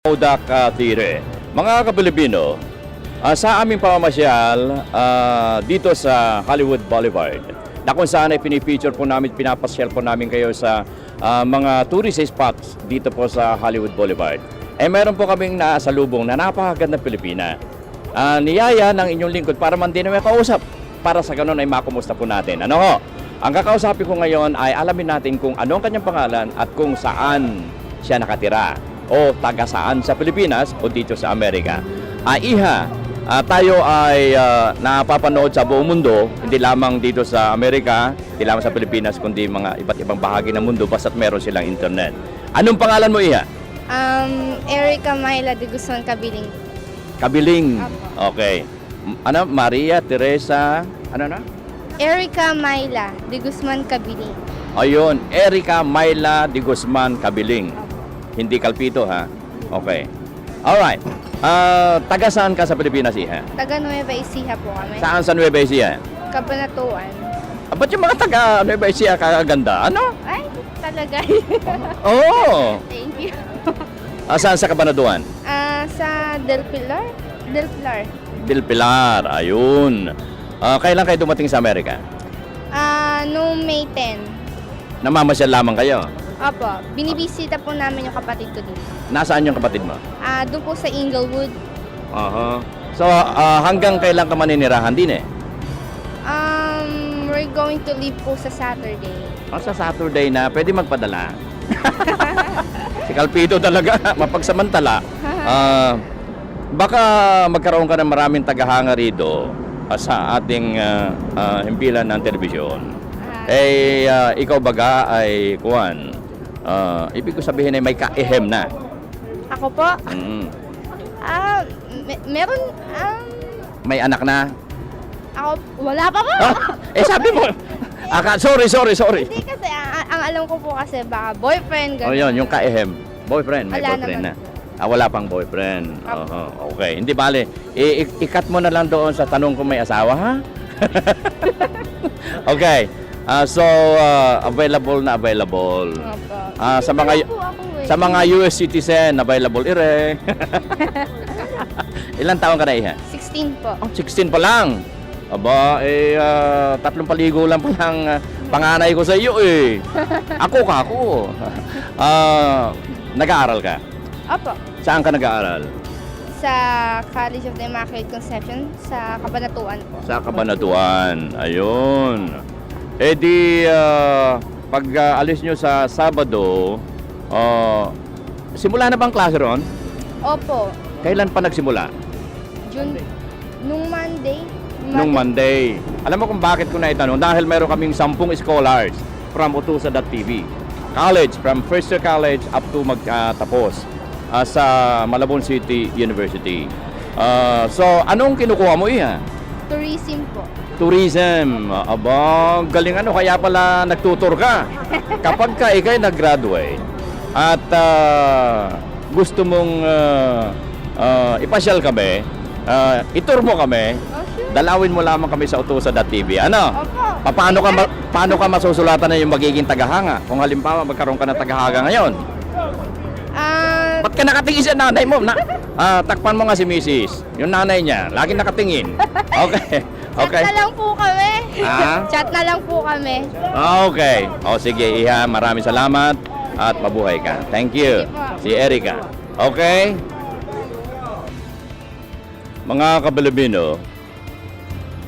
Kodak Theater. Mga Kapilipino, sa aming pamamasyal dito sa Hollywood Boulevard, na kung saan ay pinifeature po namin, pinapasyal po namin kayo sa mga tourist spots dito po sa Hollywood Boulevard. Meron po kaming naasalubong na napakagandang Pilipina. Niyaya ng inyong lingkod para man din na may kausap. Para sa ganun ay makumusta po natin. Ano ho? Ang kakausapin ko ngayon ay alamin natin kung ano ang kanyang pangalan at kung saan siya nakatira o taga saan sa Pilipinas o dito sa Amerika. Iha, tayo ay napapanood sa buong mundo, hindi lamang dito sa Amerika, hindi lamang sa Pilipinas, kundi mga iba't ibang bahagi ng mundo basta't meron silang internet. Anong pangalan mo, Iha? Erica Myla de Guzman Kabiling. Kabiling. Okay. Ano? Maria Teresa, ano na? Erica Myla de Guzman Kabiling. Ayun, Erica Myla de Guzman Kabiling. Hindi Kalpito, ha? Okay. Alright. Taga saan ka sa Pilipinas, Iha? Taga Nueva Ecija po kami. Saan sa Nueva Ecija? Kabanatuan. Ba't yung mga taga Nueva Ecija kaganda? Ano? Ay, talaga. Oo. Thank you. Saan sa Cabanatuan? Sa Del Pilar. Del Pilar. Del Pilar. Ayun. Kailan kayo dumating sa Amerika? Noong May 10. Namamasyal lamang kayo? Opo, binibisita po namin yung kapatid ko dito. Nasaan yung kapatid mo? Doon po sa Inglewood. So, hanggang kailan ka maninirahan din eh? We're going to leave po sa Saturday. Sa Saturday na, pwede magpadala. Si Kalpito talaga, mapagsamantala. Baka magkaroon ka ng maraming tagahanga rito sa ating himpilan ng telebisyon. Ikaw baga ay kuwan. Ibig ko sabihin ay may kaihem na. Ako po? Meron, May anak na? ako, wala pa po. Sabi mo. Sorry. Hindi kasi, ang alam ko po kasi baka boyfriend, gano'n. Yun, yung kaihem. Boyfriend, may Wala boyfriend na. naman. Wala pang boyfriend. Okay, hindi bale. Ikat mo na lang doon sa tanong kung may asawa, ha? Okay. So, available na available. Sa mga sa mga US citizen, available ire. Ilang taon ka na, Iha? 16 po. 16 pa lang. Aba, tatlong paligo lang pa lang panganay ko sa iyo eh. Ako. Nag-aaral ka? Opo. Saan ka nag-aaral? Sa College of the Immaculate Conception sa Kabanatuan po. Sa Cabanatuan. Ayun. Pag alis nyo sa Sabado, simula na bang klase ron? Opo. Kailan pa nagsimula? June. Nung Monday. Nung Monday. Alam mo kung bakit ko na itanong? Dahil meron kaming 10 scholars from Utusa.tv. College, from first year college up to magtapos sa Malabon City University. So, anong kinukuha mo, Iha? Tourism po. Tourism. Aba, galing ano, kaya pala nagtutur ka. Kapag ka ikay nag-graduate at gusto mong ipasyal kami, itur mo kami, Oh, sure. dalawin mo lamang kami sa Utusa.tv. Ano? Opo. Paano ka masusulatan na yung magiging tagahanga? Kung halimbawa magkaroon ka ng tagahanga ngayon. Ba't ka nakatingin sa nanay mo? Takpan mo nga si Mrs. Yung nanay niya, lagi nakatingin. Okay. Chat na lang po kami. Ah? Chat na lang po kami. Okay. Sige, Iha, maraming salamat at mabuhay ka. Thank you. Si Erica. Okay? Mga Kapilipino,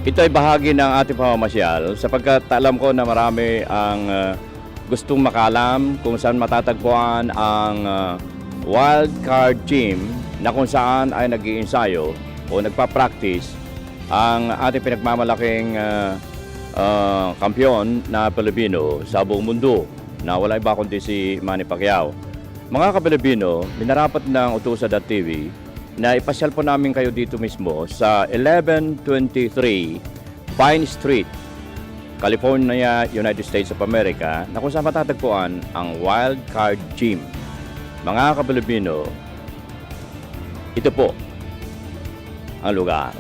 ito ay bahagi ng ating pamamasyal sapagkat alam ko na marami ang gustong makalam kung saan matatagpuan ang Wild Card Gym na kung saan ay nag-iinsayo o nagpa-practice ang ating pinagmamalaking kampyon na Pilipino sa buong mundo na wala iba kundi si Manny Pacquiao. Mga Kapilipino, minarapat ng Utusa.tv na ipasyal po namin kayo dito mismo sa 1123 Pine Street, California, United States of America, na kung saan matatagpuan ang Wild Card Gym. Mga Kapilipino, ito po ang lugar.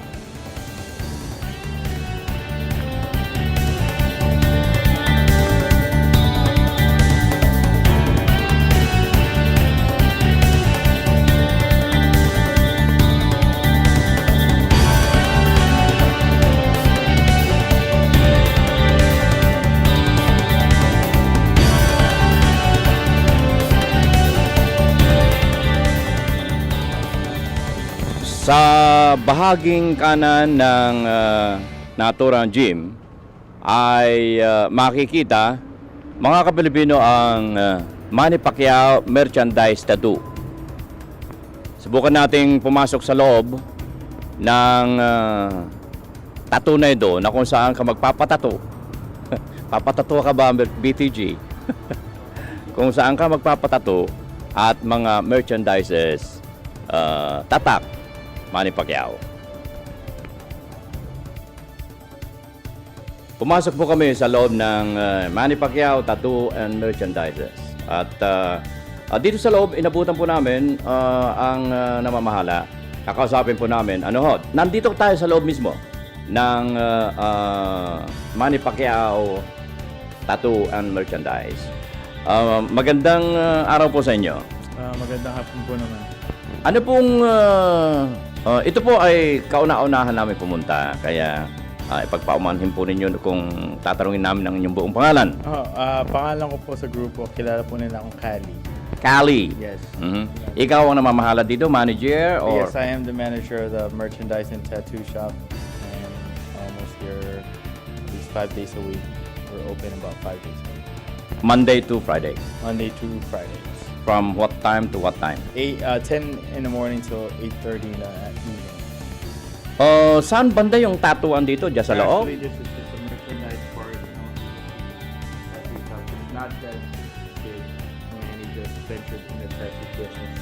Sa bahaging kanan ng naturang gym ay makikita mga kapilipino ang Manny Pacquiao merchandise tattoo. Subukan nating pumasok sa loob ng tattoo na ito na kung saan ka magpapatato. Papatato ka ba, BTG? Kung saan ka magpapatato at mga merchandises tatak Manny Pacquiao. Pumasok po kami sa loob ng Manny Pacquiao Tattoo and Merchandises. At dito sa loob, inabutan po namin ang namamahala. Kakausapin po namin. Ano ho? Nandito tayo sa loob mismo ng Manny Pacquiao Tattoo and Merchandise. Magandang araw po sa inyo. Magandang hapon po naman. Ano pong ito po ay kauna-unahan namin pumunta, kaya ipagpaumanhin po ninyo kung tatanungin namin ang inyong buong pangalan. Pangalan ko po sa grupo, kilala po nila akong Kali. Kali. Yes. Mhm. Ikaw ang namamahala dito, manager or Yes, I am the manager of the merchandise and tattoo shop. And almost here at least 5 days a week. We're open about 5 days a week. Monday to Friday? Monday to Fridays. From what time to what time? 10 in the morning till 8:30 in the evening. Saan banda yung tatuan dito? Diyan sa loob? Actually, this is just a merchandise part. Tattoo shop. It's not that big. And he just ventured in the tattoo business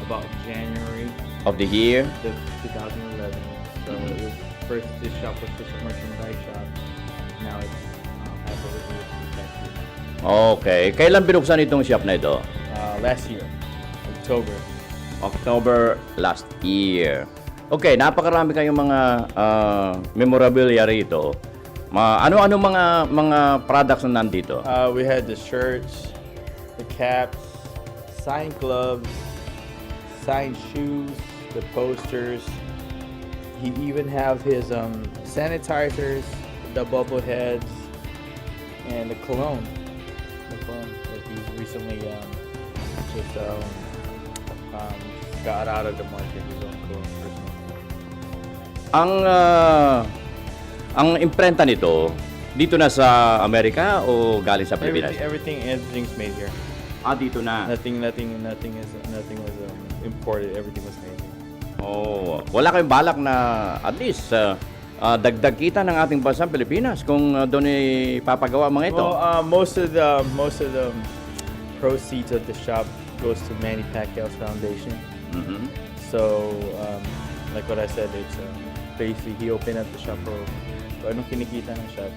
about January Of the year? the 2011. So it was, first this shop was just a merchandise shop. Now it's half of it is tattoo. Okay. Kailan binuksan itong shop na ito? Last year, October. October last year. Okay, napakarami kayong mga memorabilia rito. Ano-ano mga products na nandito? We had the shirts, the caps, signed gloves, signed shoes, the posters. He even have his sanitizers, the bubble heads, and the cologne. The cologne that he recently just got out of the market. His own cologne personally. Ang imprenta nito dito na sa Amerika o galing sa Pilipinas? Everything's made here. Dito na. Nothing was imported. Everything was made here. Oh, wala kayong balak na at least dagdag kita ng ating bansang Pilipinas kung doon ipapagawa mga ito? Well, most of the proceeds of the shop goes to Manny Pacquiao's foundation. Mhm. So, like what I said, it's basically he opened up the shop for anong kinikita ng shop.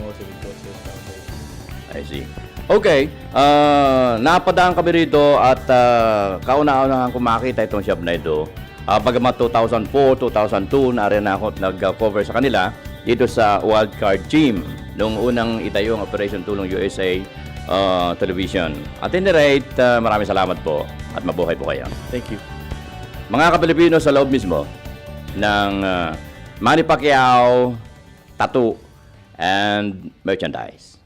Most of it goes to his foundation. I see. Okay, napadaan kami rito at kauna-unahan ko makita itong shop na ito. Bagamat 2004, 2002, narin ako nag-cover sa kanila dito sa Wildcard Gym noong unang itayo ang Operation Tulong USA television. At any rate, maraming salamat po at mabuhay po kayo. Thank you. Mga Kapilipino sa loob mismo ng Manny Pacquiao Tattoo and Merchandise.